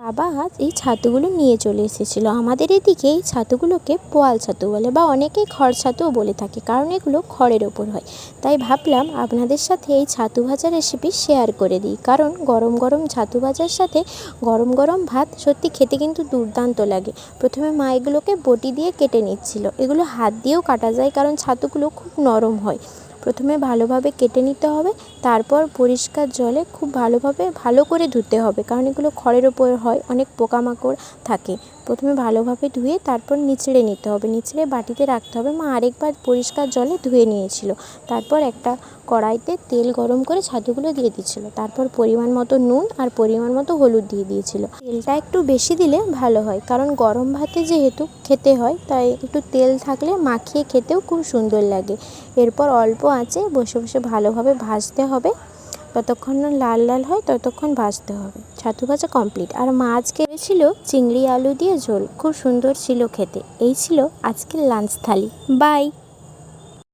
বাবা আজ এই ছাতুগুলো নিয়ে চলে এসেছিলো। আমাদের এদিকে এই ছাতুগুলোকে পোয়াল ছাতু বলে বা অনেকেই খড় ছাতুও বলে থাকে, কারণ এগুলো খড়ের ওপর হয়। তাই ভাবলাম আপনাদের সাথে এই ছাতু ভাজা রেসিপি শেয়ার করে দিই, কারণ গরম গরম ছাতু ভাজার সাথে গরম গরম ভাত সত্যি খেতে কিন্তু দুর্দান্ত লাগে। প্রথমে মা এগুলোকে বটি দিয়ে কেটে নিচ্ছিল। এগুলো হাত দিয়েও কাটা যায়, কারণ ছাতুগুলো খুব নরম হয়। প্রথমে ভালোভাবে কেটে নিতে হবে, তারপর পরিষ্কার জলে খুব ভালো করে ধুতে হবে, কারণ এগুলো খড়ের ওপর হয়, অনেক পোকামাকড় থাকে। প্রথমে ভালোভাবে ধুয়ে তারপর নিচড়ে নিতে হবে, নিচড়ে বাটিতে রাখতে হবে। মা আরেকবার পরিষ্কার জলে ধুয়ে নিয়েছিল। তারপর একটা কড়াইতে তেল গরম করে ছাতুগুলো দিয়ে দিচ্ছিল। তারপর পরিমাণ মতো নুন আর পরিমাণ মতো হলুদ দিয়ে দিয়েছিল। তেলটা একটু বেশি দিলে ভালো হয়, কারণ গরম ভাতে যেহেতু খেতে হয়, তাই একটু তেল থাকলে মাখিয়ে খেতেও খুব সুন্দর লাগে। এরপর অল্প আঁচে বসে বসে ভালোভাবে ভাজতে হবে, যতক্ষণ না লাল লাল হয় ততক্ষণ ভাজতে হবে। ছাতু ভাজা কমপ্লিট। আর মা আজকে ছিল চিংড়ি আলু দিয়ে ঝোল, খুব সুন্দর ছিল খেতে। এই ছিল আজকের লাঞ্চ থালি। বাই।